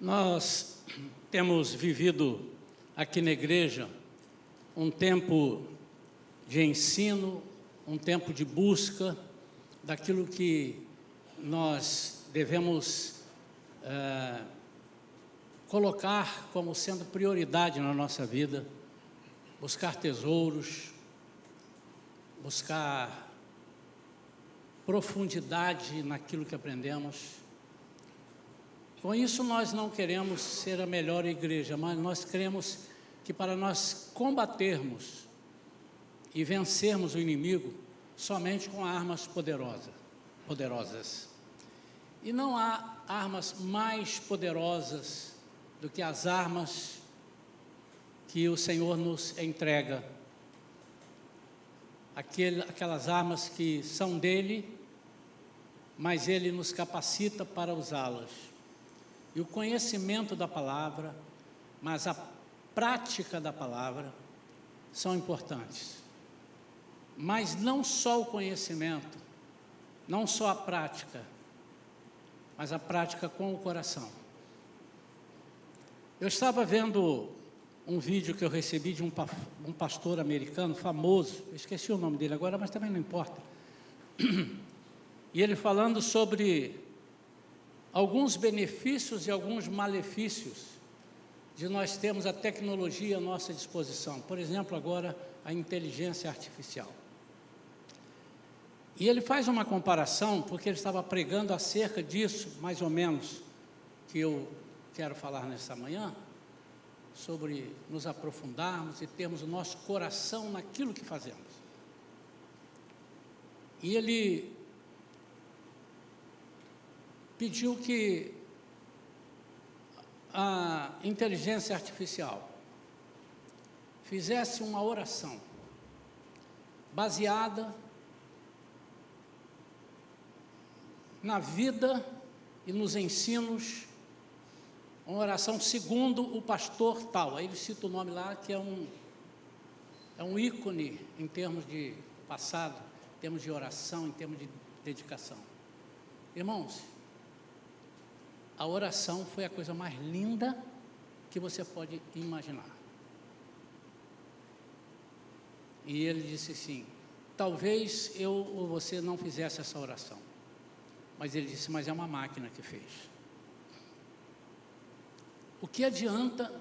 Nós temos vivido aqui na igreja um tempo de ensino, um tempo de busca daquilo que nós devemos colocar como sendo prioridade na nossa vida, buscar tesouros, buscar profundidade naquilo que aprendemos. Com isso, nós não queremos ser a melhor igreja, mas nós queremos que para nós combatermos e vencermos o inimigo somente com armas poderosas. E não há armas mais poderosas do que as armas que o Senhor nos entrega. Aquelas armas que são dele, mas ele nos capacita para usá-las. E o conhecimento da palavra, mas a prática da palavra são importantes. Mas não só o conhecimento, não só a prática, mas a prática com o coração. Eu estava vendo um vídeo que eu recebi de um pastor americano famoso, eu esqueci o nome dele agora, mas também não importa. E ele falando sobre alguns benefícios e alguns malefícios de nós termos a tecnologia à nossa disposição. Por exemplo, agora a inteligência artificial. E ele faz uma comparação, porque ele estava pregando acerca disso, mais ou menos, que eu quero falar nessa manhã, sobre nos aprofundarmos e termos o nosso coração naquilo que fazemos. E ele pediu que a inteligência artificial fizesse uma oração baseada na vida e nos ensinos, uma oração segundo o pastor tal. Aí ele cita o nome lá, que é um ícone em termos de passado, em termos de oração, em termos de dedicação. Irmãos, a oração foi a coisa mais linda que você pode imaginar. E ele disse assim, talvez eu ou você não fizesse essa oração. Mas ele disse, mas é uma máquina que fez. O que adianta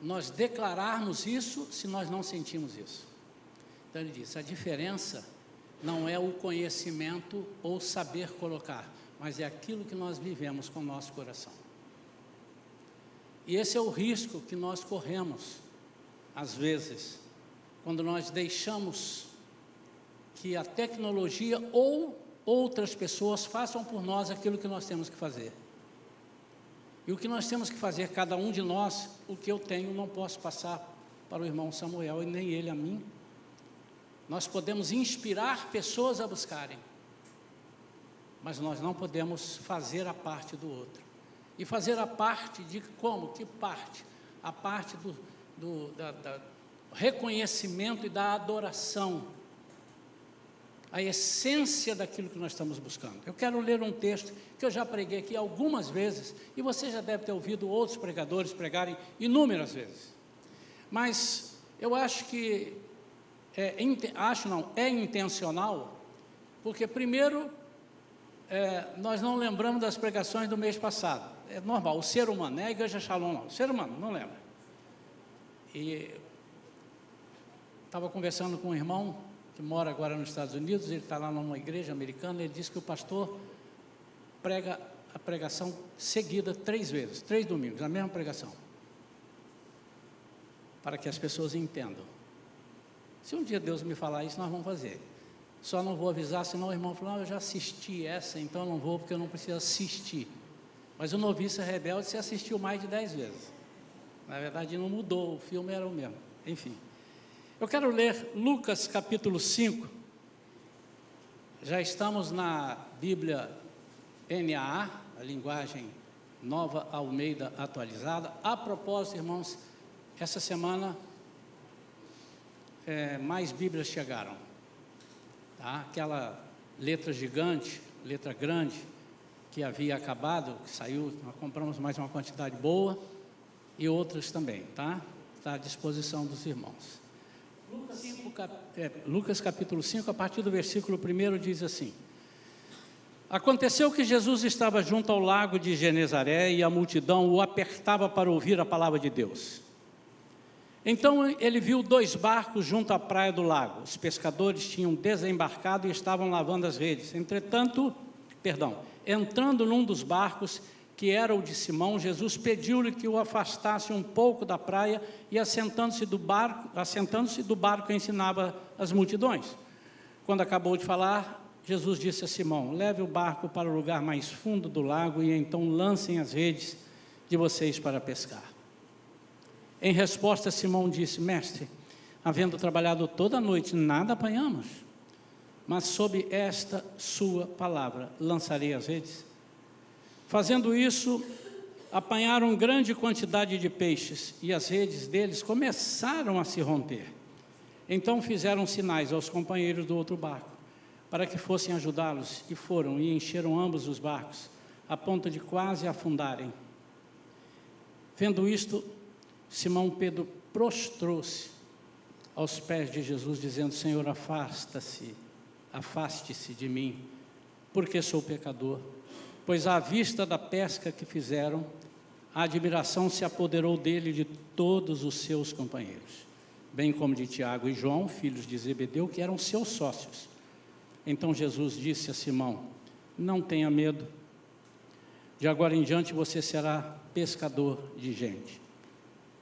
nós declararmos isso se nós não sentimos isso? Então ele disse, a diferença não é o conhecimento ou saber colocar, mas é aquilo que nós vivemos com o nosso coração. E esse é o risco que nós corremos, às vezes, quando nós deixamos que a tecnologia ou outras pessoas façam por nós aquilo que nós temos que fazer. E o que nós temos que fazer, cada um de nós, o que eu tenho, não posso passar para o irmão Samuel e nem ele a mim. Nós podemos inspirar pessoas a buscarem, mas nós não podemos fazer a parte do outro. E fazer a parte de como? Que parte? A parte do reconhecimento e da adoração, a essência daquilo que nós estamos buscando. Eu quero ler um texto que eu já preguei aqui algumas vezes, e você já deve ter ouvido outros pregadores pregarem inúmeras vezes. Mas eu acho que, é intencional, porque primeiro, nós não lembramos das pregações do mês passado. É normal, o ser humano, não é a Igreja Shalom não, o ser humano não lembra. E estava conversando com um irmão que mora agora nos Estados Unidos, ele está lá numa igreja americana, ele disse que o pastor prega a pregação seguida 3 vezes, 3 domingos, a mesma pregação, para que as pessoas entendam. Se um dia Deus me falar isso, nós vamos fazer. Só não vou avisar, senão o irmão falou, eu já assisti essa, então não vou, porque eu não preciso assistir. Mas o noviço rebelde, você assistiu mais de 10 vezes. Na verdade, não mudou, o filme era o mesmo. Enfim. Eu quero ler Lucas capítulo 5. Já estamos na Bíblia NAA, a linguagem Nova Almeida atualizada. A propósito, irmãos, essa semana mais Bíblias chegaram. Tá? Aquela letra gigante, letra grande, que havia acabado, que saiu, nós compramos mais uma quantidade boa, e outras também, tá? Está à disposição dos irmãos. Lucas capítulo 5, a partir do versículo 1 diz assim: Aconteceu que Jesus estava junto ao lago de Genezaré e a multidão o apertava para ouvir a palavra de Deus. Então ele viu 2 barcos junto à praia do lago. Os pescadores tinham desembarcado e estavam lavando as redes. Entrando num dos barcos, que era o de Simão, Jesus pediu-lhe que o afastasse um pouco da praia e assentando-se do barco ensinava as multidões. Quando acabou de falar, Jesus disse a Simão: leve o barco para o lugar mais fundo do lago e então lancem as redes de vocês para pescar. Em resposta, Simão disse: Mestre, havendo trabalhado toda a noite, nada apanhamos, mas sob esta sua palavra lançarei as redes. Fazendo isso, apanharam grande quantidade de peixes e as redes deles começaram a se romper. Então fizeram sinais aos companheiros do outro barco, para que fossem ajudá-los, e foram e encheram ambos os barcos, a ponto de quase afundarem. Vendo isto, Simão Pedro prostrou-se aos pés de Jesus, dizendo: Senhor, afaste-se de mim, porque sou pecador. Pois à vista da pesca que fizeram, a admiração se apoderou dele e de todos os seus companheiros, bem como de Tiago e João, filhos de Zebedeu, que eram seus sócios. Então Jesus disse a Simão: não tenha medo, de agora em diante você será pescador de gente.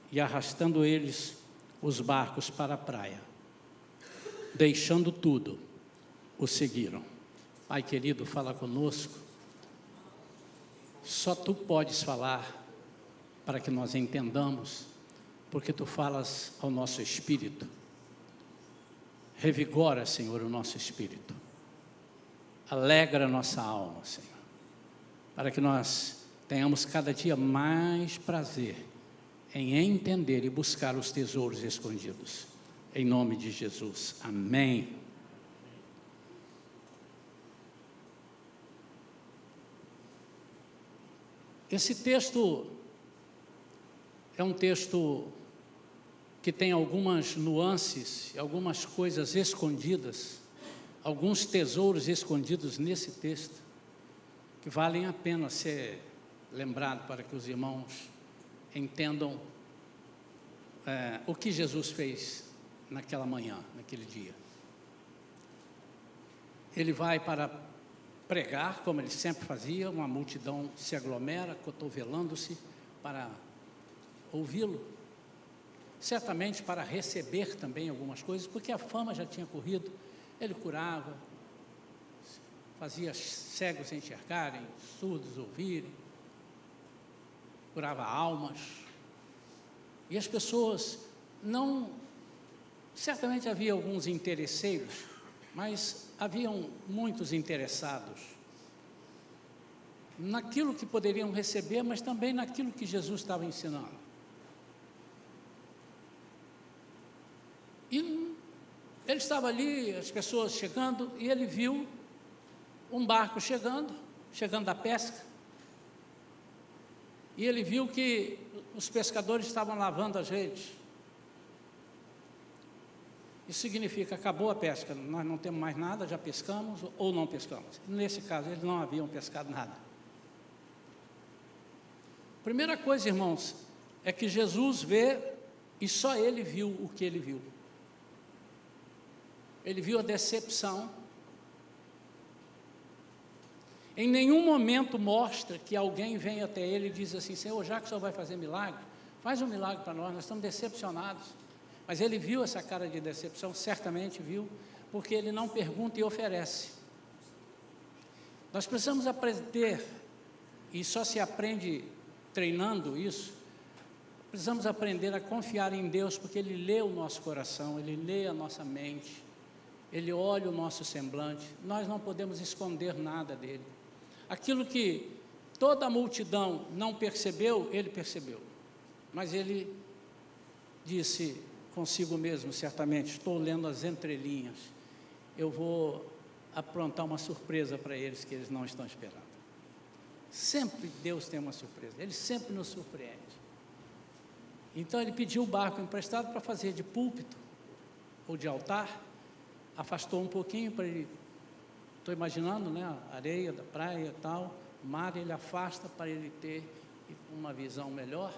E arrastando eles os barcos para a praia, deixando tudo, o seguiram. Pai querido, fala conosco. Só Tu podes falar para que nós entendamos, porque Tu falas ao nosso espírito. Revigora, Senhor, o nosso espírito. Alegra a nossa alma, Senhor, para que nós tenhamos cada dia mais prazer em entender e buscar os tesouros escondidos. Em nome de Jesus. Amém. Esse texto é um texto que tem algumas nuances, algumas coisas escondidas, alguns tesouros escondidos nesse texto, que valem a pena ser lembrado para que os irmãos entendam o que Jesus fez naquela manhã, naquele dia. Ele vai para pregar, como ele sempre fazia, uma multidão se aglomera, cotovelando-se para ouvi-lo, certamente para receber também algumas coisas, porque a fama já tinha corrido. Ele curava, fazia cegos enxergarem, surdos ouvirem, curava almas, e as pessoas certamente havia alguns interesseiros, mas haviam muitos interessados naquilo que poderiam receber, mas também naquilo que Jesus estava ensinando. E ele estava ali, as pessoas chegando, e ele viu um barco chegando da pesca, e ele viu que os pescadores estavam lavando as redes. Isso significa: acabou a pesca, nós não temos mais nada, já pescamos ou não pescamos. Nesse caso, eles não haviam pescado nada. Primeira coisa, irmãos, é que Jesus vê, e só ele viu o que ele viu. Ele viu a decepção. Em nenhum momento mostra que alguém vem até ele e diz assim: Senhor, já que o Senhor vai fazer milagre, faz um milagre para nós estamos decepcionados. Mas ele viu essa cara de decepção, certamente viu, porque ele não pergunta e oferece. Nós precisamos aprender, e só se aprende treinando isso, precisamos aprender a confiar em Deus, porque Ele lê o nosso coração, Ele lê a nossa mente, Ele olha o nosso semblante. Nós não podemos esconder nada dEle. Aquilo que toda a multidão não percebeu, Ele percebeu, mas Ele disse consigo mesmo, certamente: estou lendo as entrelinhas, eu vou aprontar uma surpresa para eles que eles não estão esperando. Sempre Deus tem uma surpresa, Ele sempre nos surpreende. Então ele pediu o barco emprestado para fazer de púlpito ou de altar, afastou um pouquinho para ele, estou imaginando, né, a areia da praia e tal, o mar ele afasta para ele ter uma visão melhor,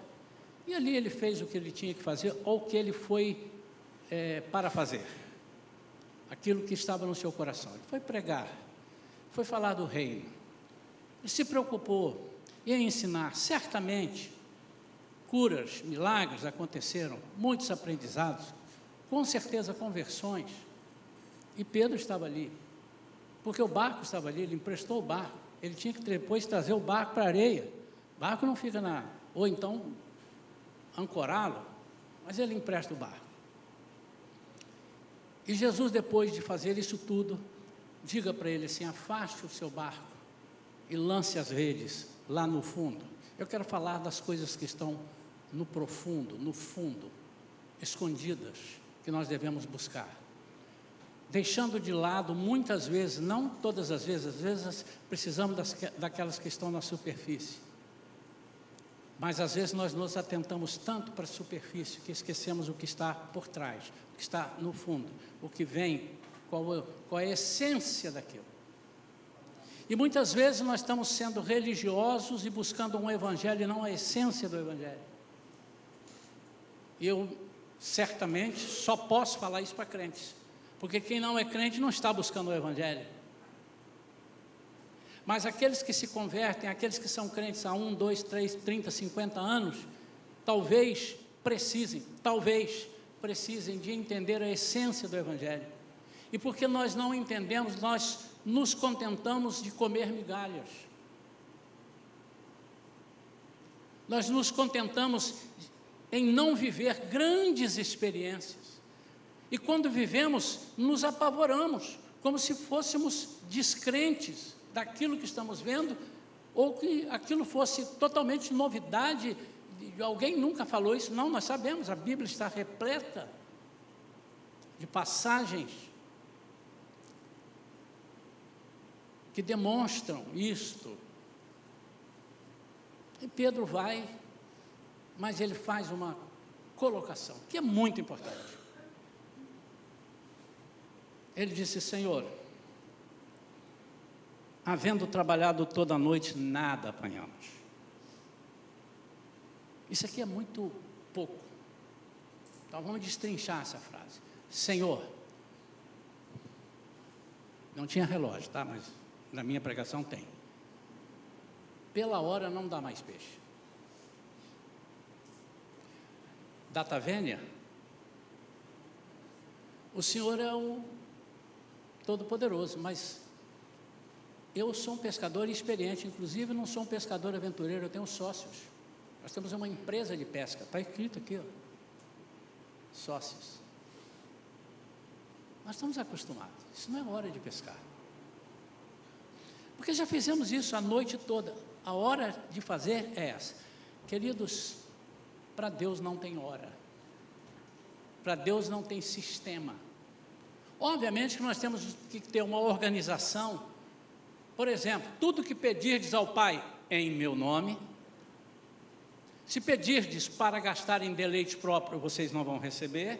e ali ele fez o que ele tinha que fazer, ou o que ele foi para fazer, aquilo que estava no seu coração. Ele foi pregar, foi falar do reino, ele se preocupou em ensinar. Certamente curas, milagres aconteceram, muitos aprendizados, com certeza conversões, e Pedro estava ali, porque o barco estava ali, ele emprestou o barco, ele tinha que depois trazer o barco para a areia, o barco não fica ou então ancorá-lo, mas ele empresta o barco. E Jesus, depois de fazer isso tudo, diga para ele assim: afaste o seu barco e lance as redes lá no fundo. Eu quero falar das coisas que estão no profundo, no fundo, escondidas, que nós devemos buscar. Deixando de lado, muitas vezes, não todas as vezes, às vezes precisamos daquelas que estão na superfície. Mas às vezes nós nos atentamos tanto para a superfície que esquecemos o que está por trás, o que está no fundo, o que vem, qual é a essência daquilo. E muitas vezes nós estamos sendo religiosos e buscando um evangelho e não a essência do evangelho. E eu certamente só posso falar isso para crentes, porque quem não é crente não está buscando o evangelho. Mas aqueles que se convertem, aqueles que são crentes há 1, 2, 3, 30, 50 anos, talvez precisem de entender a essência do evangelho. E porque nós não entendemos, nós nos contentamos de comer migalhas. Nós nos contentamos em não viver grandes experiências. E quando vivemos, nos apavoramos, como se fôssemos descrentes daquilo que estamos vendo, ou que aquilo fosse totalmente novidade, alguém nunca falou isso. Não, nós sabemos, a Bíblia está repleta de passagens que demonstram isto. E Pedro vai, mas ele faz uma colocação, que é muito importante. Ele disse: Senhor, havendo trabalhado toda a noite, nada apanhamos. Isso aqui é muito pouco. Então vamos destrinchar essa frase. Senhor, não tinha relógio, tá? Mas na minha pregação tem. Pela hora não dá mais peixe. Data vênia, o Senhor é o Todo-Poderoso, mas eu sou um pescador experiente, inclusive não sou um pescador aventureiro, eu tenho sócios. Nós temos uma empresa de pesca, está escrito aqui, ó, sócios. Nós estamos acostumados, isso não é hora de pescar. Porque já fizemos isso a noite toda, a hora de fazer é essa. Queridos, para Deus não tem hora, para Deus não tem sistema. Obviamente que nós temos que ter uma organização. Por exemplo, tudo que pedirdes ao Pai em meu nome, se pedirdes para gastar em deleite próprio, vocês não vão receber,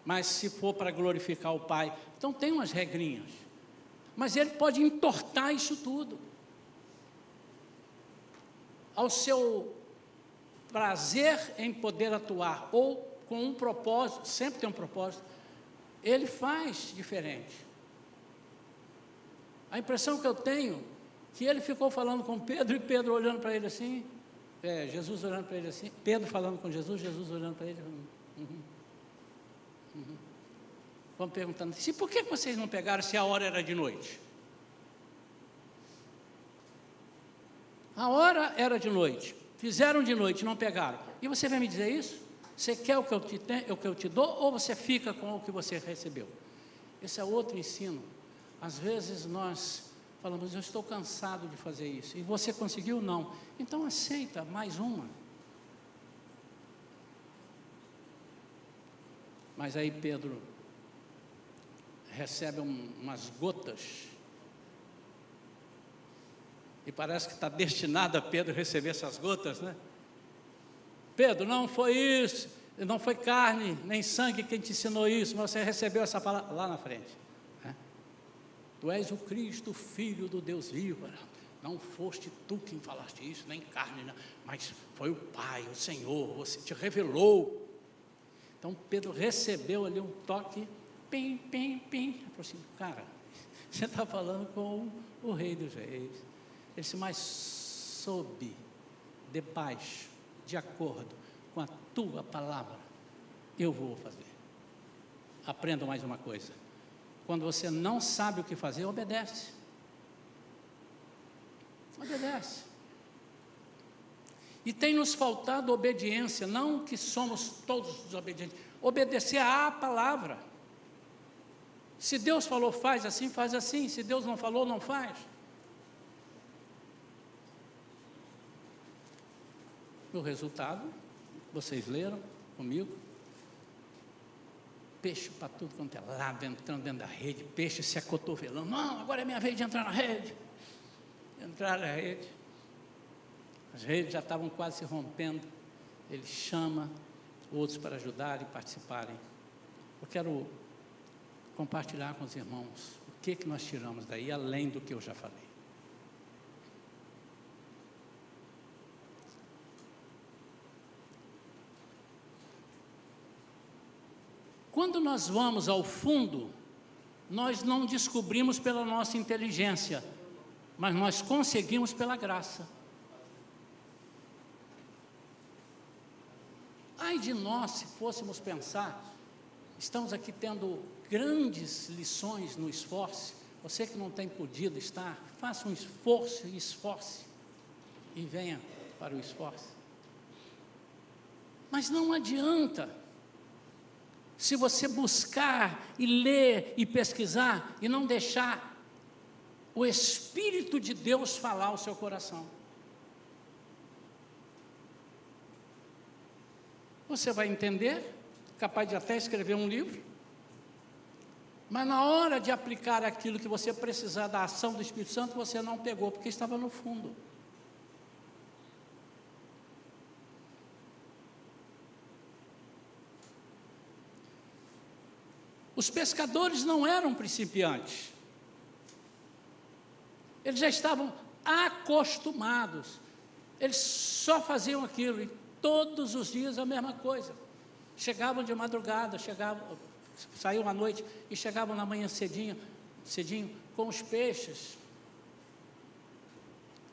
mas se for para glorificar o Pai, então tem umas regrinhas, mas Ele pode entortar isso tudo, ao seu prazer em poder atuar, ou com um propósito, sempre tem um propósito, Ele faz diferente. A impressão que eu tenho, que ele ficou falando com Pedro, e Pedro olhando para ele assim, Jesus olhando para ele assim, Pedro falando com Jesus, Jesus olhando para ele, Vamos perguntando, por que vocês não pegaram se a hora era de noite? A hora era de noite, fizeram de noite, não pegaram, e você vai me dizer isso? Você quer o que eu te dou, ou você fica com o que você recebeu? Esse é outro ensino. Às vezes nós falamos, eu estou cansado de fazer isso, e você conseguiu? Não. Então aceita mais uma. Mas aí Pedro recebe umas gotas, E parece que está destinado a Pedro receber essas gotas, né? Pedro, não foi isso, não foi carne nem sangue quem te ensinou isso, mas você recebeu essa palavra lá na frente, né? Tu és o Cristo, Filho do Deus vivo. Não foste tu quem falaste isso, nem carne, não, mas foi o Pai, o Senhor, você te revelou. Então Pedro recebeu ali um toque, pim, pim, pim. Ele falou assim, cara, você está falando com o Rei dos Reis. Ele disse, mas sob, debaixo, de acordo com a tua palavra, eu vou fazer. Aprenda mais uma coisa, quando você não sabe o que fazer, obedece. Obedece. E tem nos faltado obediência, não que somos todos desobedientes, obedecer à palavra. Se Deus falou faz assim, se Deus não falou, não faz. O resultado, vocês leram comigo, peixe para tudo quanto é lado, entrando dentro da rede, peixe se acotovelando, não, agora é minha vez de entrar na rede. Entraram na rede, as redes já estavam quase se rompendo, ele chama outros para ajudarem e participarem. Eu quero compartilhar com os irmãos o que nós tiramos daí, além do que eu já falei. Quando nós vamos ao fundo, nós não descobrimos pela nossa inteligência, mas nós conseguimos pela graça. Ai de nós, se fôssemos pensar, estamos aqui tendo grandes lições no esforço. Você que não tem podido estar, faça um esforço e esforce, e venha para o esforço. Mas não adianta, se você buscar e ler e pesquisar, e não deixar o Espírito de Deus falar ao seu coração. Você vai entender, capaz de até escrever um livro, mas na hora de aplicar aquilo que você precisar da ação do Espírito Santo, você não pegou, porque estava no fundo. Os pescadores não eram principiantes. Eles já estavam acostumados. Eles só faziam aquilo, e todos os dias a mesma coisa. Chegavam de madrugada, saíam à noite e chegavam na manhã cedinho com os peixes.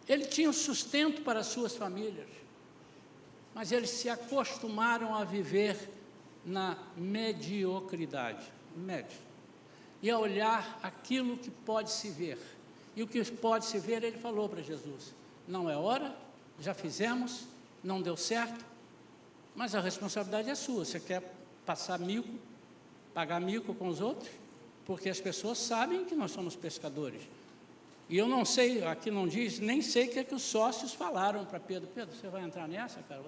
Eles tinham sustento para as suas famílias, mas eles se acostumaram a viver na mediocridade, médio, e a olhar aquilo que pode se ver. E o que pode se ver, ele falou para Jesus, não é hora, já fizemos, não deu certo, mas a responsabilidade é sua. Você quer passar mico, pagar mico com os outros? Porque as pessoas sabem que nós somos pescadores. E eu não sei, aqui não diz, nem sei o que é que os sócios falaram para Pedro. Pedro, você vai entrar nessa, cara?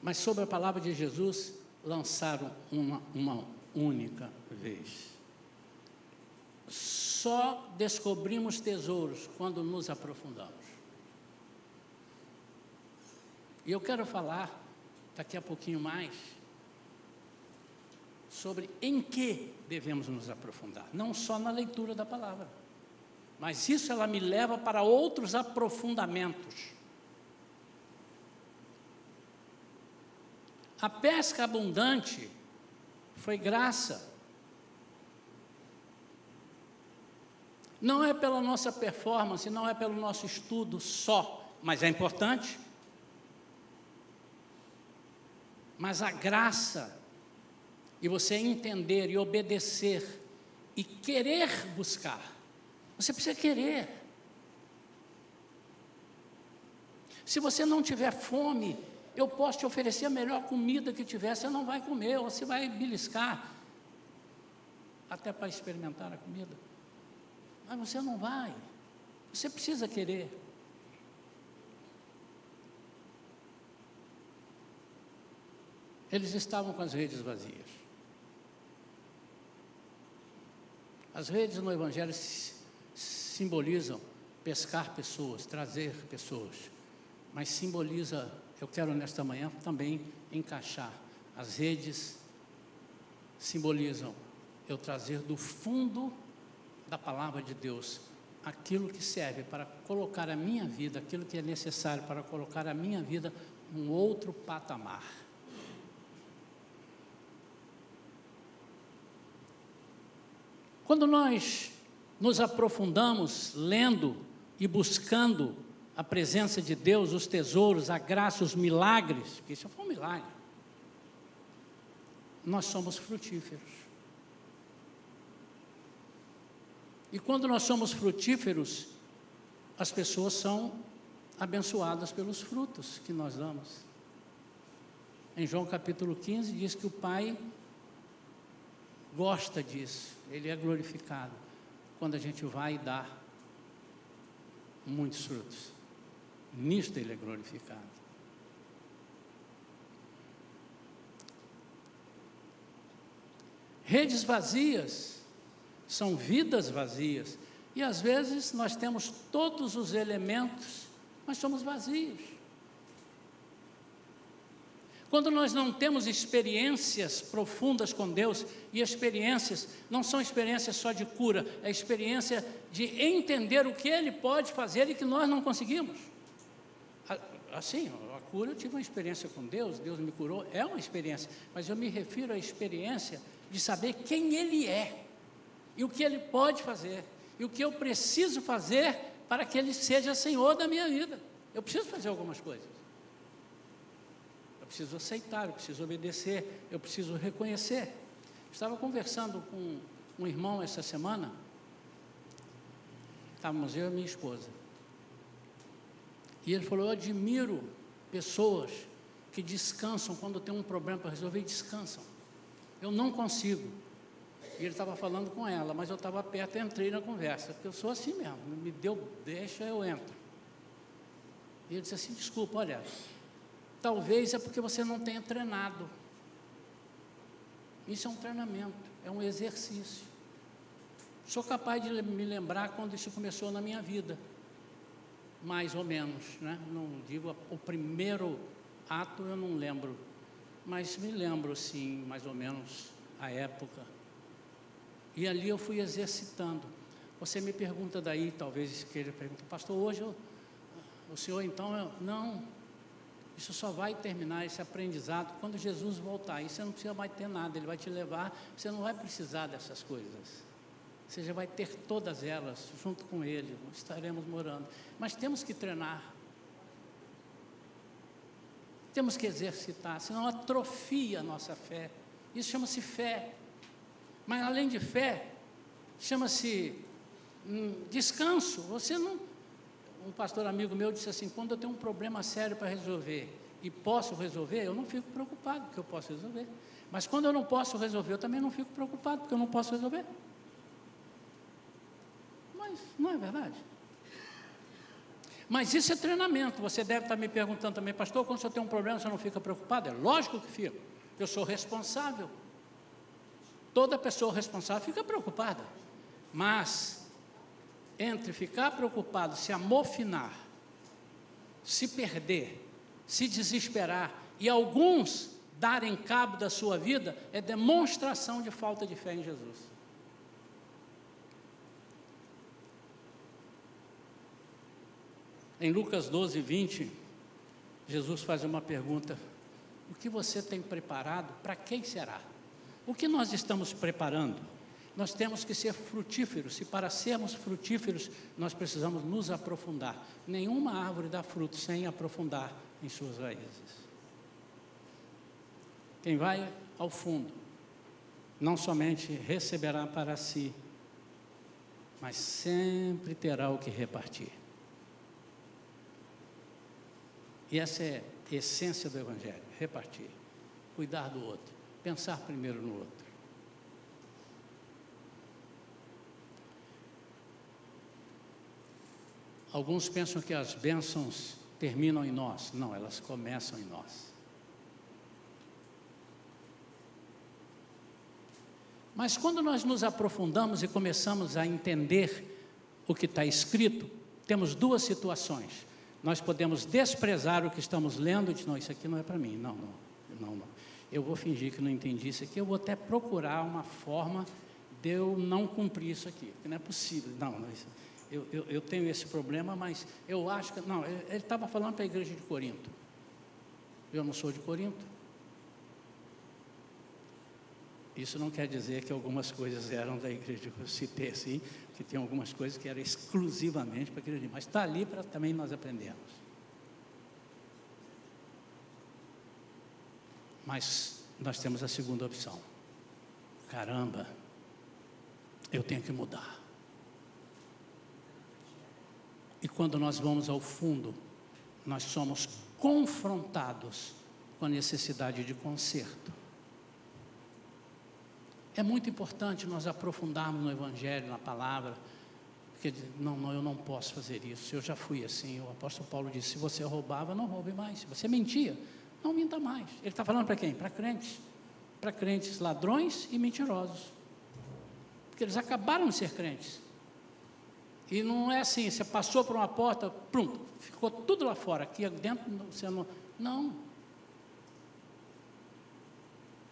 Mas sobre a palavra de Jesus, lançaram uma única vez. Só descobrimos tesouros quando nos aprofundamos. E eu quero falar, daqui a pouquinho mais, sobre em que devemos nos aprofundar. Não só na leitura da palavra, mas isso ela me leva para outros aprofundamentos. A pesca abundante foi graça. Não é pela nossa performance, não é pelo nosso estudo só, mas é importante. Mas a graça, e você entender e obedecer, e querer buscar, você precisa querer. Se você não tiver fome, eu posso te oferecer a melhor comida que tiver, você não vai comer, ou você vai beliscar, até para experimentar a comida, mas você não vai, você precisa querer. Eles estavam com as redes vazias. As redes no Evangelho simbolizam pescar pessoas, trazer pessoas, mas simboliza, eu quero nesta manhã também encaixar, as redes simbolizam eu trazer do fundo da palavra de Deus aquilo que serve para colocar a minha vida, aquilo que é necessário para colocar a minha vida num outro patamar. Quando nós nos aprofundamos lendo e buscando a presença de Deus, os tesouros, a graça, os milagres, porque isso foi um milagre, nós somos frutíferos. E quando nós somos frutíferos, as pessoas são abençoadas pelos frutos que nós damos. Em João capítulo 15 diz que o Pai gosta disso, Ele é glorificado quando a gente vai e dá muitos frutos. Nisto Ele é glorificado. Redes vazias são vidas vazias, e às vezes nós temos todos os elementos, mas somos vazios. Quando nós não temos experiências profundas com Deus, e experiências não são experiências só de cura, é experiência de entender o que Ele pode fazer e que nós não conseguimos. Assim, a cura, eu tive uma experiência com Deus, Deus me curou, é uma experiência, mas eu me refiro à experiência de saber quem Ele é, e o que Ele pode fazer, e o que eu preciso fazer para que Ele seja Senhor da minha vida. Eu preciso fazer algumas coisas. Eu preciso aceitar, eu preciso obedecer, eu preciso reconhecer. Estava conversando com um irmão essa semana, estávamos eu e minha esposa, e ele falou: eu admiro pessoas que descansam quando tem um problema para resolver, e descansam. Eu não consigo. E ele estava falando com ela, mas eu estava perto e entrei na conversa, porque eu sou assim mesmo, me deu, deixa, eu entro. E ele disse assim: desculpa, olha, talvez é porque você não tenha treinado. Isso é um treinamento, é um exercício. Sou capaz de me lembrar quando isso começou na minha vida, mais ou menos, né? Não digo o primeiro ato, eu não lembro, mas me lembro sim, mais ou menos, a época. E ali eu fui exercitando. Você me pergunta daí, talvez queira perguntar: pastor, hoje o senhor então, não, isso só vai terminar, esse aprendizado, quando Jesus voltar. Aí você não precisa mais ter nada, Ele vai te levar, você não vai precisar dessas coisas. Você já vai ter todas elas, junto com Ele, estaremos morando. Mas temos que treinar. Temos que exercitar, senão atrofia a nossa fé. Isso chama-se fé. Mas além de fé, chama-se descanso. Você não... Um pastor amigo meu disse assim: quando eu tenho um problema sério para resolver e posso resolver, eu não fico preocupado, porque eu posso resolver. Mas quando eu não posso resolver, eu também não fico preocupado, porque eu não posso resolver. Mas não é verdade? Mas isso é treinamento. Você deve estar me perguntando também: pastor, quando você tem um problema, você não fica preocupado? É lógico que fico. Eu sou responsável. Toda pessoa responsável fica preocupada, mas entre ficar preocupado, se amofinar, se perder, se desesperar, e alguns darem cabo da sua vida, é demonstração de falta de fé em Jesus. Em Lucas 12, 20, Jesus faz uma pergunta: o que você tem preparado, para quem será? O que nós estamos preparando? Nós temos que ser frutíferos, e para sermos frutíferos, nós precisamos nos aprofundar. Nenhuma árvore dá fruto sem aprofundar em suas raízes. Quem vai ao fundo, não somente receberá para si, mas sempre terá o que repartir. E essa é a essência do Evangelho: repartir, cuidar do outro, pensar primeiro no outro. Alguns pensam que as bênçãos terminam em nós. Não, elas começam em nós. Mas quando nós nos aprofundamos e começamos a entender o que está escrito, temos duas situações. Nós podemos desprezar o que estamos lendo e dizer, não, isso aqui não é para mim, não. Eu vou fingir que não entendi isso aqui, eu vou até procurar uma forma de eu não cumprir isso aqui, porque não é possível. Eu tenho esse problema, mas eu acho que... Não, ele estava falando para a igreja de Corinto. Eu não sou de Corinto. Isso não quer dizer que algumas coisas eram da igreja que eu citei assim, que tem algumas coisas que eram exclusivamente para a igreja, mas está ali para também nós aprendermos. Mas nós temos a segunda opção. Caramba, eu tenho que mudar. E quando nós vamos ao fundo, nós somos confrontados com a necessidade de conserto. É muito importante nós aprofundarmos no Evangelho, na palavra, porque não, eu não posso fazer isso, eu já fui assim. O apóstolo Paulo disse, se você roubava, não roube mais. Se você mentia, não minta mais. Ele está falando para quem? Para crentes ladrões e mentirosos, porque eles acabaram de ser crentes. E não é assim, você passou por uma porta, pronto, ficou tudo lá fora, aqui dentro você não.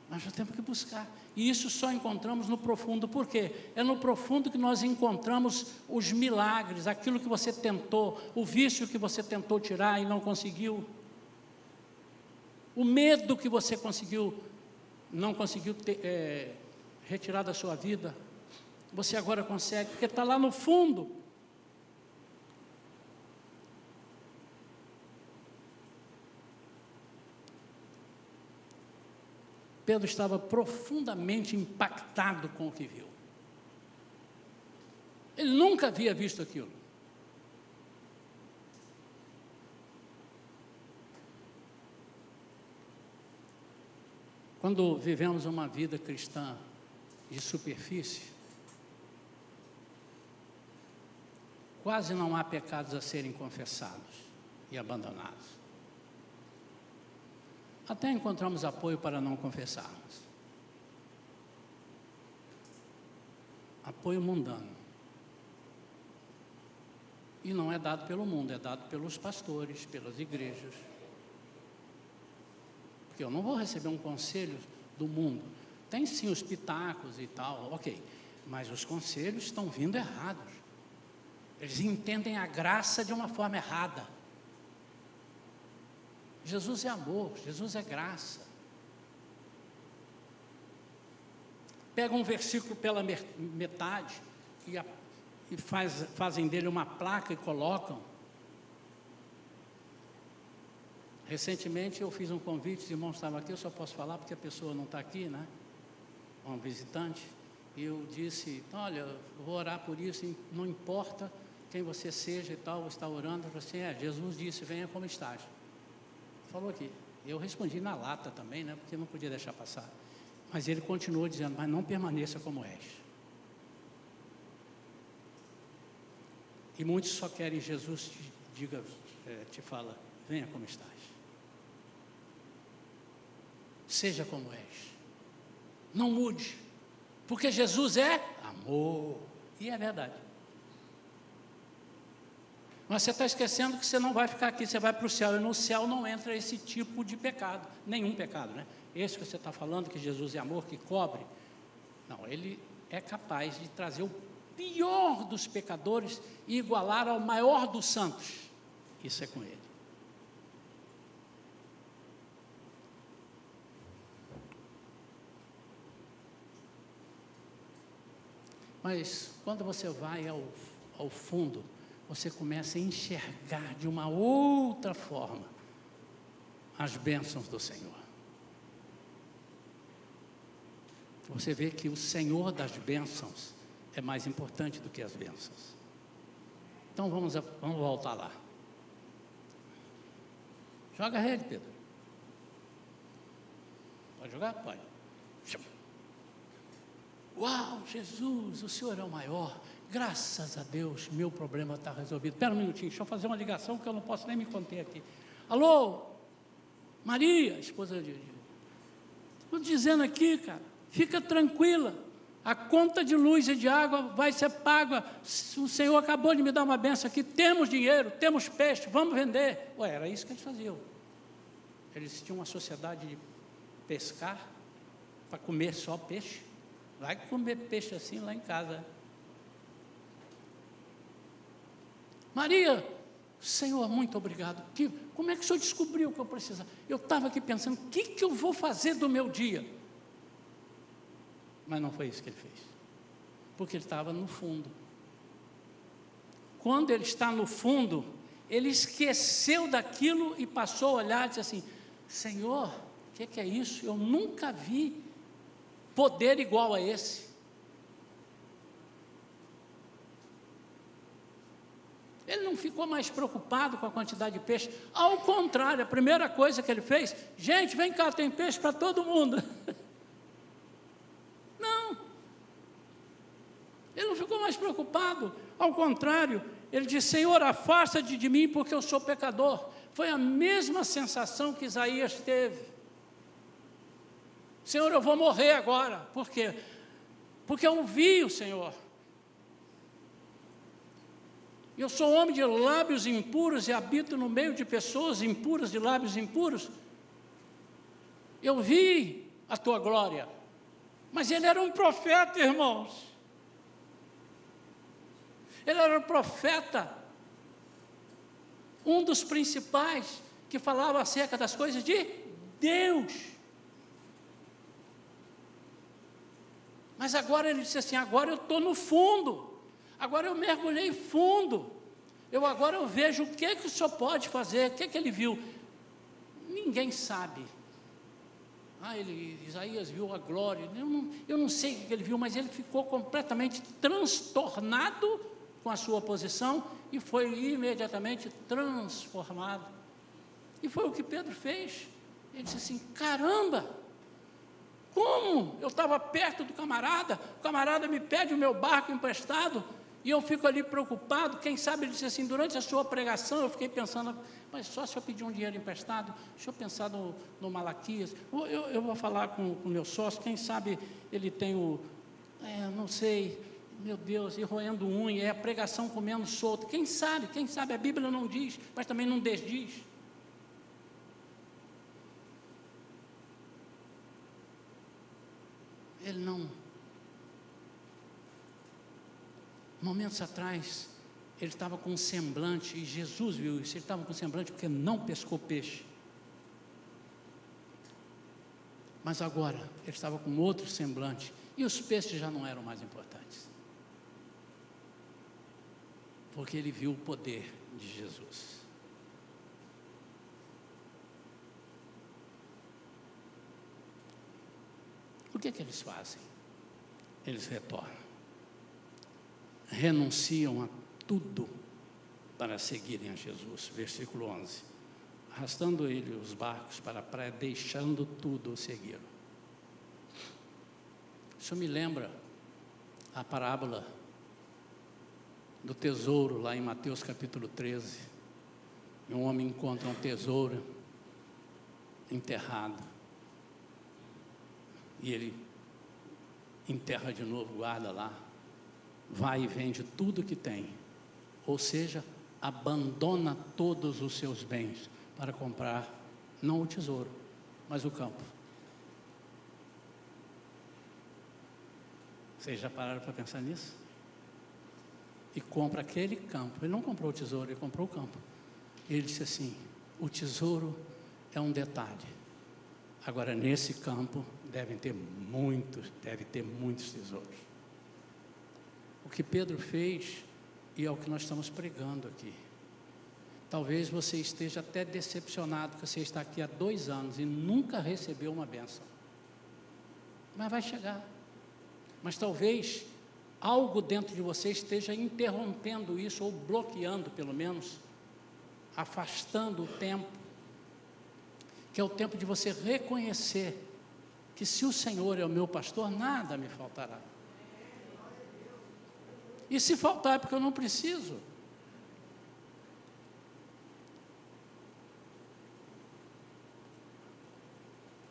Nós já temos que buscar. E isso só encontramos no profundo. Por quê? É no profundo que nós encontramos os milagres, aquilo que você tentou, o vício que você tentou tirar e não conseguiu, o medo que você não conseguiu retirar da sua vida, você agora consegue, porque está lá no fundo. Pedro estava profundamente impactado com o que viu. Ele nunca havia visto aquilo. Quando vivemos uma vida cristã de superfície, quase não há pecados a serem confessados e abandonados. Até encontramos apoio para não confessarmos. Apoio mundano. E não é dado pelo mundo, é dado pelos pastores, pelas igrejas. Porque eu não vou receber um conselho do mundo. Tem sim os pitacos e tal, ok. Mas os conselhos estão vindo errados. Eles entendem a graça de uma forma errada. Jesus é amor, Jesus é graça. Pega um versículo pela metade e fazem dele uma placa e colocam. Recentemente eu fiz um convite, os irmãos estavam aqui, eu só posso falar porque a pessoa não está aqui, né? Um visitante. E eu disse, olha, eu vou orar por isso, não importa quem você seja e tal, vou estar orando. Eu falei assim, Jesus disse, venha como estás. Falou aqui. Eu respondi na lata também, né? Porque não podia deixar passar. Mas ele continuou dizendo, mas não permaneça como és. E muitos só querem Jesus te fala, venha como estás. Seja como és. Não mude. Porque Jesus é amor. E é verdade. Mas você está esquecendo que você não vai ficar aqui, você vai para o céu, e no céu não entra esse tipo de pecado, nenhum pecado, né? Esse que você está falando, que Jesus é amor, que cobre, não, ele é capaz de trazer o pior dos pecadores e igualar ao maior dos santos, isso é com ele. Mas quando você vai ao fundo, você começa a enxergar de uma outra forma as bênçãos do Senhor. Você vê que o Senhor das bênçãos é mais importante do que as bênçãos. Então vamos voltar lá. Joga a rede, Pedro. Pode jogar? Pode. Uau, Jesus, o Senhor é o maior. Graças a Deus, meu problema está resolvido. Espera um minutinho, deixa eu fazer uma ligação que eu não posso nem me conter aqui. Alô, Maria, esposa de... Estou dizendo aqui, cara, fica tranquila. a conta de luz e de água vai ser paga, o Senhor acabou de me dar uma benção aqui, temos dinheiro, temos peixe, vamos vender. Ué, era isso que eles faziam. Eles tinham uma sociedade de pescar, para comer só peixe. Vai comer peixe assim lá em casa. Maria, Senhor, muito obrigado. Como é que o Senhor descobriu que eu precisava? Eu estava aqui pensando, o que eu vou fazer do meu dia? Mas não foi isso que ele fez, porque ele estava no fundo. Quando ele está no fundo, ele esqueceu daquilo e passou a olhar e disse assim: Senhor, o que é isso? Eu nunca vi poder igual a esse. Ele não ficou mais preocupado com a quantidade de peixe, ao contrário, a primeira coisa que ele fez: gente, vem cá, tem peixe para todo mundo. Não, ele não ficou mais preocupado, ao contrário, ele disse: Senhor, afasta-te de mim, porque eu sou pecador. Foi a mesma sensação que Isaías teve. Senhor, eu vou morrer agora. Por quê? Porque eu vi o Senhor. Eu sou homem de lábios impuros e habito no meio de pessoas impuras, de lábios impuros. Eu vi a tua glória. Mas ele era um profeta, irmãos. Ele era um profeta, um dos principais, que falava acerca das coisas de Deus. Mas agora ele disse assim: agora eu estou no fundo, agora eu mergulhei fundo, agora eu vejo o que o Senhor pode fazer. O que ele viu? Ninguém sabe. Isaías viu a glória, eu não sei o que ele viu, mas ele ficou completamente transtornado com a sua posição e foi imediatamente transformado. E foi o que Pedro fez. Ele disse assim: caramba, como? Eu estava perto do camarada, o camarada me pede o meu barco emprestado, e eu fico ali preocupado. Quem sabe, ele disse assim, durante a sua pregação, eu fiquei pensando, mas só se eu pedir um dinheiro emprestado, deixa eu pensar no Malaquias, eu vou falar com o meu sócio, quem sabe ele tem não sei, meu Deus, e roendo unha, é a pregação comendo solto, quem sabe, a Bíblia não diz, mas também não desdiz. Ele não. Momentos atrás, ele estava com um semblante, e Jesus viu isso, ele estava com um semblante porque não pescou peixe. Mas agora, ele estava com outro semblante, e os peixes já não eram mais importantes. Porque ele viu o poder de Jesus. O que eles fazem? Eles retornam. Renunciam a tudo para seguirem a Jesus. Versículo 11. Arrastando ele os barcos para a praia, deixando tudo, o seguiram. Isso me lembra a parábola do tesouro, lá em Mateus capítulo 13. Um homem encontra um tesouro enterrado. E ele enterra de novo, guarda lá. Vai e vende tudo que tem. Ou seja, abandona todos os seus bens para comprar, não o tesouro, mas o campo. Vocês já pararam para pensar nisso? E compra aquele campo. Ele não comprou o tesouro, ele comprou o campo. Ele disse assim: o tesouro é um detalhe. Agora, nesse campo, deve ter muitos tesouros. O que Pedro fez, e é o que nós estamos pregando aqui. Talvez você esteja até decepcionado, que você está aqui há 2 anos e nunca recebeu uma bênção. Mas vai chegar. Mas talvez algo dentro de você esteja interrompendo isso, ou bloqueando pelo menos, afastando o tempo, que é o tempo de você reconhecer que se o Senhor é o meu pastor, nada me faltará. E se faltar é porque eu não preciso.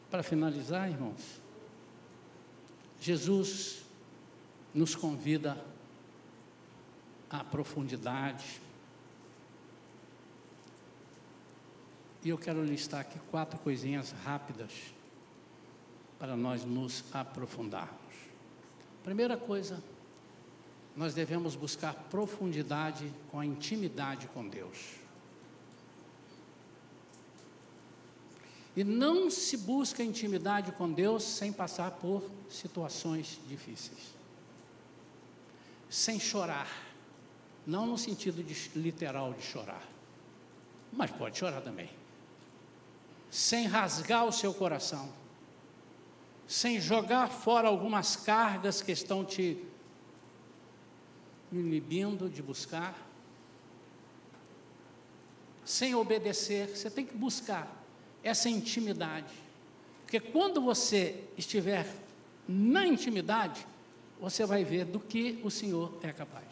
Para finalizar, irmãos, Jesus nos convida à profundidade. E eu quero listar aqui 4 coisinhas rápidas para nós nos aprofundarmos. Primeira coisa, nós devemos buscar profundidade com a intimidade com Deus. E não se busca intimidade com Deus sem passar por situações difíceis. Sem chorar, não no sentido literal de chorar, mas pode chorar também. Sem rasgar o seu coração, sem jogar fora algumas cargas que estão te inibindo de buscar, sem obedecer. Você tem que buscar essa intimidade, porque quando você estiver na intimidade, você vai ver do que o Senhor é capaz.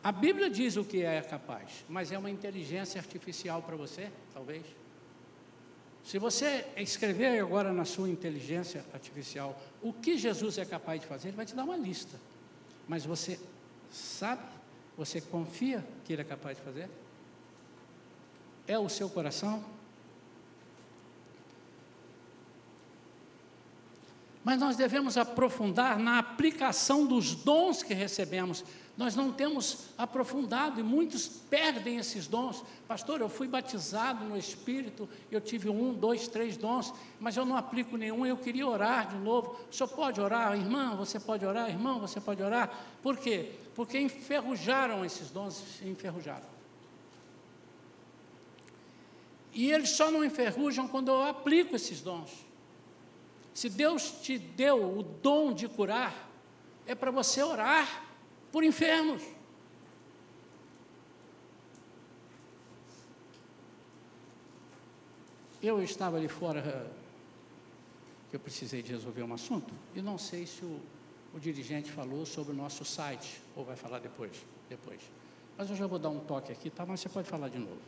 A Bíblia diz o que é capaz, mas é uma inteligência artificial para você, talvez. Se você escrever agora na sua inteligência artificial o que Jesus é capaz de fazer, ele vai te dar uma lista. Mas você sabe? Você confia que ele é capaz de fazer? É o seu coração? Mas nós devemos aprofundar na aplicação dos dons que recebemos. Nós não temos aprofundado e muitos perdem esses dons. Pastor, eu fui batizado no Espírito, eu tive 1, 2, 3 dons, mas eu não aplico nenhum, eu queria orar de novo. O senhor pode orar? Irmã, você pode orar? Irmão, você pode orar? Por quê? Porque enferrujaram esses dons, enferrujaram. E eles só não enferrujam quando eu aplico esses dons. Se Deus te deu o dom de curar, é para você orar por enfermos. Eu estava ali fora, que eu precisei de resolver um assunto, e não sei se o dirigente falou sobre o nosso site, ou vai falar depois. Mas eu já vou dar um toque aqui, tá? Mas você pode falar de novo.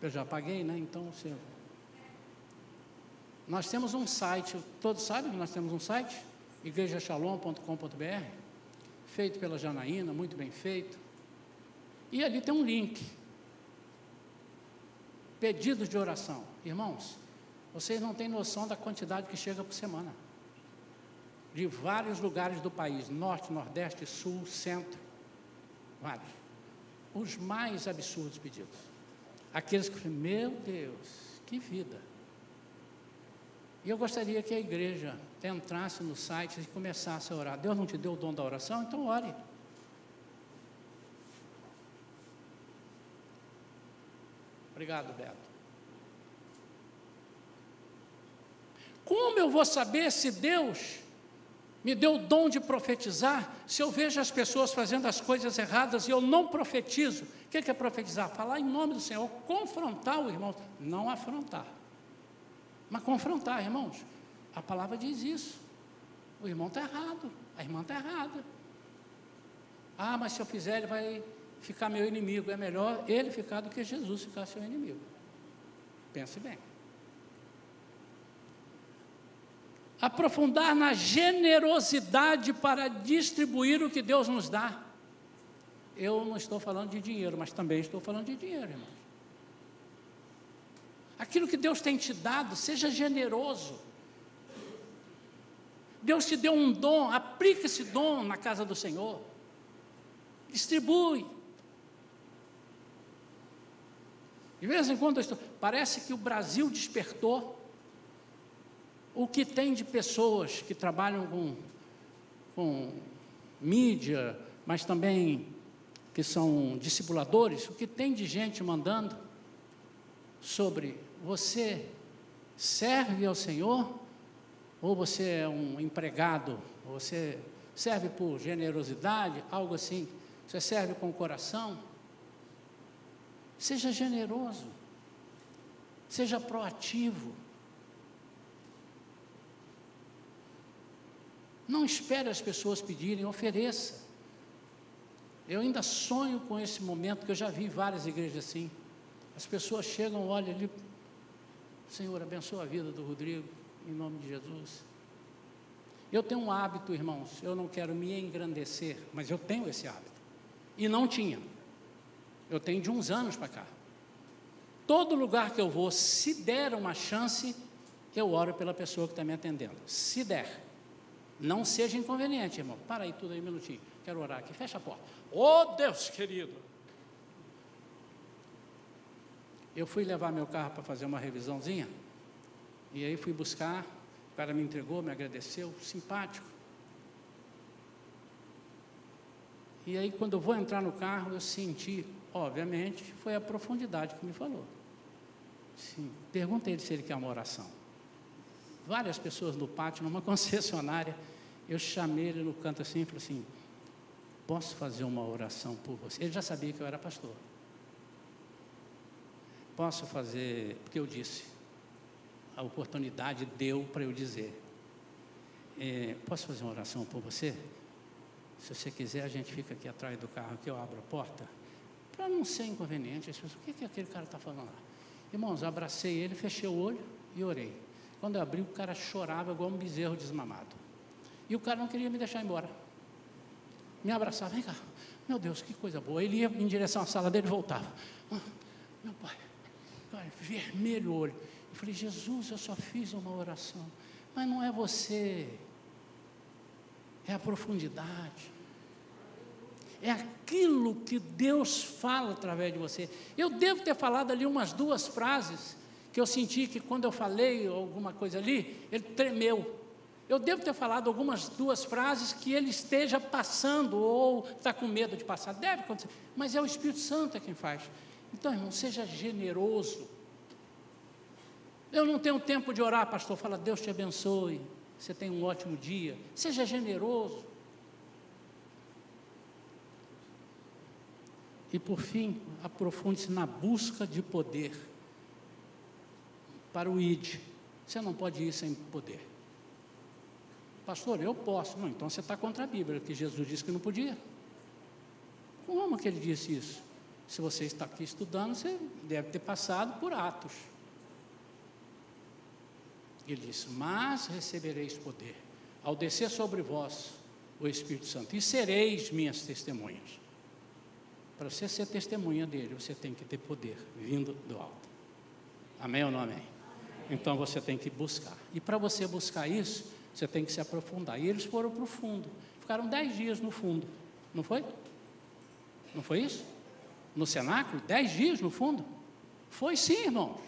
Eu já paguei, né? Então você... Nós temos um site, todos sabem que nós temos um site, igrejashalom.com.br, feito pela Janaína, muito bem feito. E ali tem um link. Pedidos de oração. Irmãos, vocês não têm noção da quantidade que chega por semana. De vários lugares do país, norte, nordeste, sul, centro, vários. Os mais absurdos pedidos. Aqueles que falam, meu Deus, que vida. E eu gostaria que a igreja entrasse no site e começasse a orar. Deus não te deu o dom da oração? Então ore. Obrigado, Beto. Como eu vou saber se Deus me deu o dom de profetizar, se eu vejo as pessoas fazendo as coisas erradas e eu não profetizo? O que é profetizar? Falar em nome do Senhor, confrontar o irmão, não afrontar. Mas confrontar, irmãos, a palavra diz isso. O irmão está errado, a irmã está errada. Ah, mas se eu fizer, ele vai ficar meu inimigo. É melhor ele ficar do que Jesus ficar seu inimigo. Pense bem. Aprofundar na generosidade para distribuir o que Deus nos dá. Eu não estou falando de dinheiro, mas também estou falando de dinheiro, irmãos. Aquilo que Deus tem te dado, seja generoso. Deus te deu um dom, aplica esse dom na casa do Senhor. Distribui. De vez em quando, parece que o Brasil despertou o que tem de pessoas que trabalham com mídia, mas também que são discipuladores, o que tem de gente mandando sobre você serve ao Senhor ou você é um empregado, ou você serve por generosidade, algo assim, você serve com o coração. Seja generoso, seja proativo. Não espere as pessoas pedirem, ofereça. Eu ainda sonho com esse momento, que eu já vi várias igrejas assim. As pessoas chegam, olham ali, Senhor, abençoa a vida do Rodrigo, em nome de Jesus. Eu tenho um hábito, irmãos, eu não quero me engrandecer, mas eu tenho esse hábito. E não tinha. Eu tenho de uns anos para cá. Todo lugar que eu vou, se der uma chance, eu oro pela pessoa que está me atendendo. Se der. Não seja inconveniente, irmão. Para aí tudo aí um minutinho. Quero orar aqui. Fecha a porta. Oh, Deus querido. Eu fui levar meu carro para fazer uma revisãozinha. E aí fui buscar. O cara me entregou, me agradeceu. Simpático. E aí quando eu vou entrar no carro, eu senti, obviamente, foi a profundidade que me falou. Sim, perguntei se ele quer uma oração. Várias pessoas no pátio, numa concessionária, eu chamei ele no canto assim e falei assim, posso fazer uma oração por você? Ele já sabia que eu era pastor. Posso fazer, porque eu disse, a oportunidade deu para eu dizer, posso fazer uma oração por você? Se você quiser, a gente fica aqui atrás do carro, que eu abro a porta, para não ser inconveniente. As pessoas, o que aquele cara está falando lá? Irmãos, eu abracei ele, fechei o olho e orei. Quando eu abri, o cara chorava igual um bezerro desmamado. E o cara não queria me deixar embora. Me abraçava, vem cá, meu Deus, que coisa boa. Ele ia em direção à sala dele e voltava. Meu pai, vermelho o olho. Eu falei, Jesus, eu só fiz uma oração. Mas não é você, é a profundidade. É aquilo que Deus fala através de você. Eu devo ter falado ali umas 2 frases, que eu senti que quando eu falei alguma coisa ali, ele tremeu. Eu devo ter falado algumas 2 frases que ele esteja passando, ou está com medo de passar. Deve acontecer, mas é o Espírito Santo quem faz. Então, irmão, seja generoso. Eu não tenho tempo de orar, pastor. Fala, Deus te abençoe. Você tem um ótimo dia. Seja generoso. E por fim, aprofunde-se na busca de poder para o ID. Você não pode ir sem poder. Pastor, eu posso. Não, então você está contra a Bíblia, que Jesus disse que não podia. Como que ele disse isso? Se você está aqui estudando, você deve ter passado por Atos. Ele disse, mas recebereis poder, ao descer sobre vós o Espírito Santo, e sereis minhas testemunhas. Para você ser testemunha dele, você tem que ter poder vindo do alto. Amém ou não amém? Então você tem que buscar. E para você buscar isso, você tem que se aprofundar. E eles foram para o fundo. Ficaram 10 dias no fundo. Não foi? Não foi isso? No cenáculo? 10 dias no fundo? Foi sim, irmãos.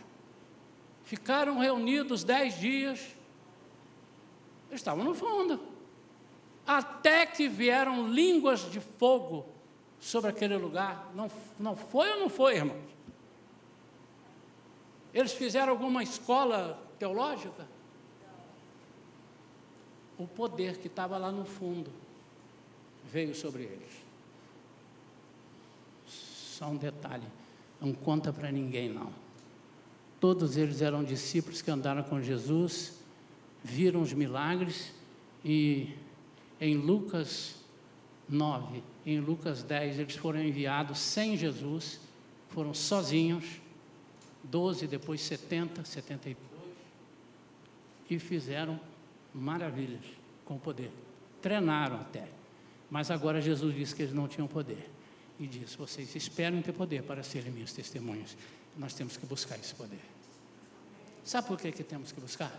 Ficaram reunidos 10 dias. Eles estavam no fundo. Até que vieram línguas de fogo sobre aquele lugar. Não foi ou não foi, irmãos? Eles fizeram alguma escola teológica? O poder que estava lá no fundo veio sobre eles. Só um detalhe, não conta para ninguém não. Todos eles eram discípulos que andaram com Jesus, viram os milagres, e em Lucas 9, em Lucas 10, eles foram enviados sem Jesus, foram sozinhos, 12, depois 70, 72, e fizeram maravilhas com poder, treinaram até, mas agora Jesus disse que eles não tinham poder, e disse, vocês esperam ter poder para serem minhas testemunhas. Nós temos que buscar esse poder. Sabe por que temos que buscar?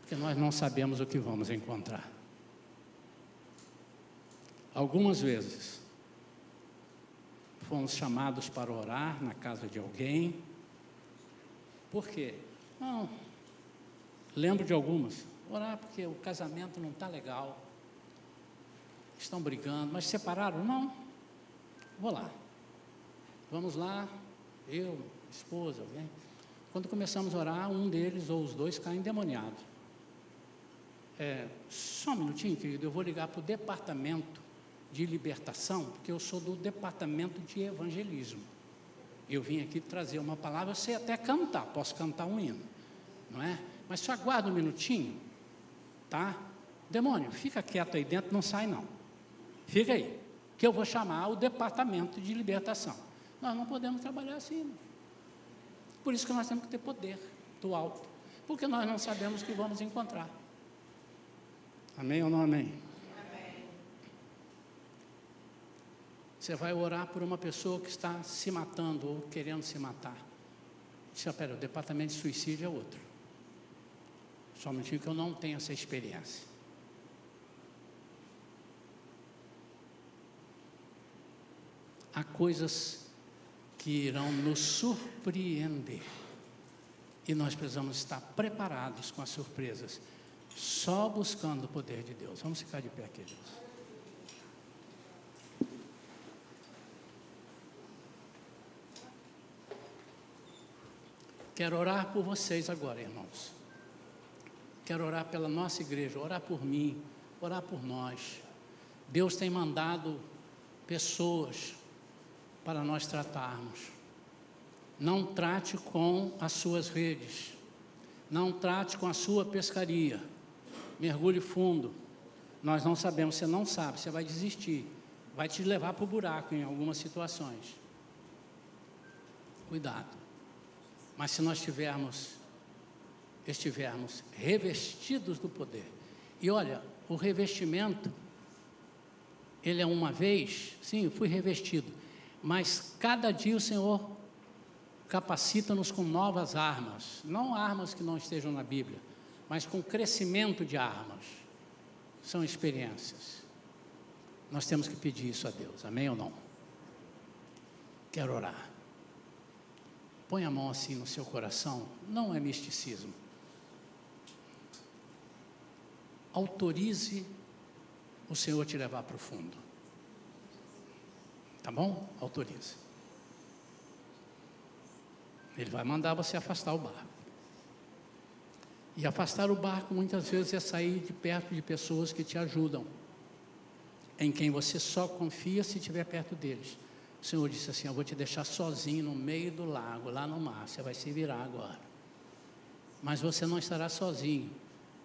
Porque nós não sabemos o que vamos encontrar. Algumas vezes fomos chamados para orar na casa de alguém. Por quê? Não, lembro de algumas. Orar porque o casamento não está legal. Estão brigando, mas separaram? Não. Vou lá. Vamos lá, eu, esposa, alguém. Quando começamos a orar, um deles ou os dois caem endemoniados. Só um minutinho, querido, eu vou ligar para o departamento de libertação, porque eu sou do departamento de evangelismo. Eu vim aqui trazer uma palavra, eu sei até cantar, posso cantar um hino, não é? Mas só aguarda um minutinho, tá? Demônio, fica quieto aí dentro, não sai não. Fica aí, que eu vou chamar o departamento de libertação. Nós não podemos trabalhar assim, irmão. Por isso que nós temos que ter poder do alto, porque nós não sabemos o que vamos encontrar. Amém ou não amém? Você vai orar por uma pessoa que está se matando ou querendo se matar. Espera, o departamento de suicídio é outro. Somente que eu não tenho essa experiência. Há coisas que irão nos surpreender. E nós precisamos estar preparados com as surpresas. Só buscando o poder de Deus. Vamos ficar de pé aqui, Deus. Quero orar por vocês agora, irmãos. Quero orar pela nossa igreja, orar por mim, orar por nós. Deus tem mandado pessoas para nós tratarmos. Não trate com as suas redes. Não trate com a sua pescaria. Mergulhe fundo. Nós não sabemos, você não sabe, você vai desistir. Vai te levar para o buraco em algumas situações. Cuidado. Mas se nós estivermos revestidos do poder. E olha, o revestimento, ele é uma vez, sim, eu fui revestido, mas cada dia o Senhor capacita-nos com novas armas, não armas que não estejam na Bíblia, mas com crescimento de armas, são experiências. Nós temos que pedir isso a Deus, amém ou não? Quero orar. Põe a mão assim no seu coração, não é misticismo. Autorize o Senhor te levar para o fundo. Tá bom? Autorize. Ele vai mandar você afastar o barco. E afastar o barco muitas vezes é sair de perto de pessoas que te ajudam, em quem você só confia se estiver perto deles. O Senhor disse assim, eu vou te deixar sozinho no meio do lago, lá no mar, você vai se virar agora. Mas você não estará sozinho.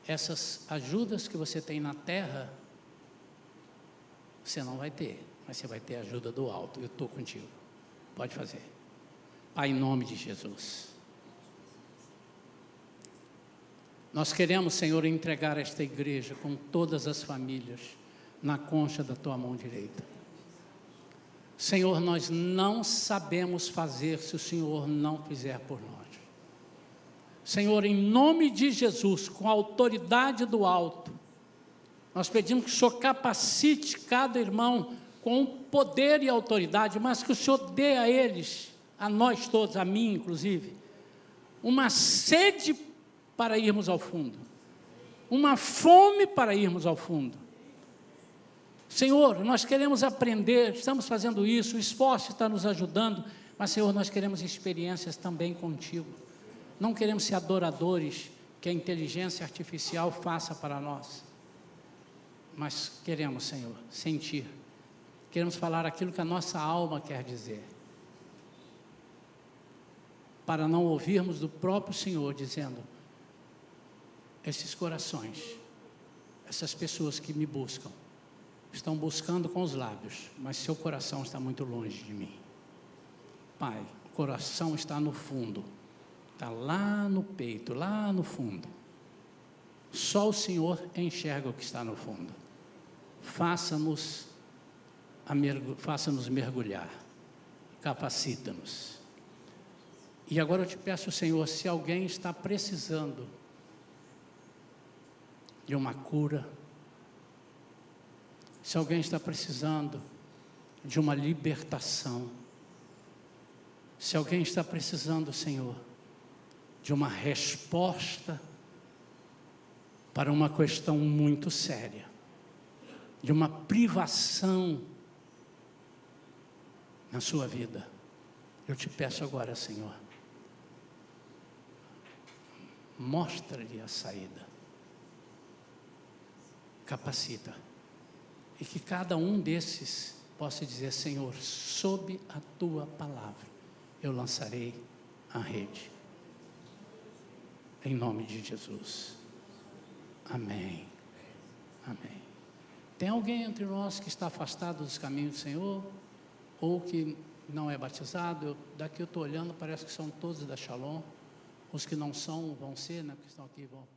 Essas ajudas que você tem na terra, você não vai ter, mas você vai ter a ajuda do alto. Eu estou contigo. Pode fazer. Pai, em nome de Jesus. Nós queremos, Senhor, entregar esta igreja com todas as famílias na concha da tua mão direita. Senhor, nós não sabemos fazer se o Senhor não fizer por nós. Senhor, em nome de Jesus, com a autoridade do alto, nós pedimos que o Senhor capacite cada irmão com poder e autoridade, mas que o Senhor dê a eles, a nós todos, a mim inclusive, uma sede para irmos ao fundo, uma fome para irmos ao fundo. Senhor, nós queremos aprender, estamos fazendo isso, o esforço está nos ajudando, mas Senhor, nós queremos experiências também contigo. Não queremos ser adoradores que a inteligência artificial faça para nós, mas queremos, Senhor, sentir, queremos falar aquilo que a nossa alma quer dizer, para não ouvirmos do próprio Senhor dizendo, esses corações, essas pessoas que me buscam, estão buscando com os lábios, mas seu coração está muito longe de mim. Pai, o coração está no fundo, está lá no peito, lá no fundo. Só o Senhor enxerga o que está no fundo. Faça-nos mergulhar, capacita-nos. E agora eu te peço, Senhor, se alguém está precisando de uma cura, se alguém está precisando de uma libertação, se alguém está precisando, Senhor, de uma resposta para uma questão muito séria, de uma privação na sua vida, eu te peço agora, Senhor, mostra-lhe a saída, capacita, e que cada um desses possa dizer, Senhor, sob a tua palavra, eu lançarei a rede, em nome de Jesus, amém, amém. Tem alguém entre nós que está afastado dos caminhos do Senhor, ou que não é batizado? Daqui eu estou olhando, parece que são todos da Shalom, os que não são, vão ser, né, que estão aqui, vão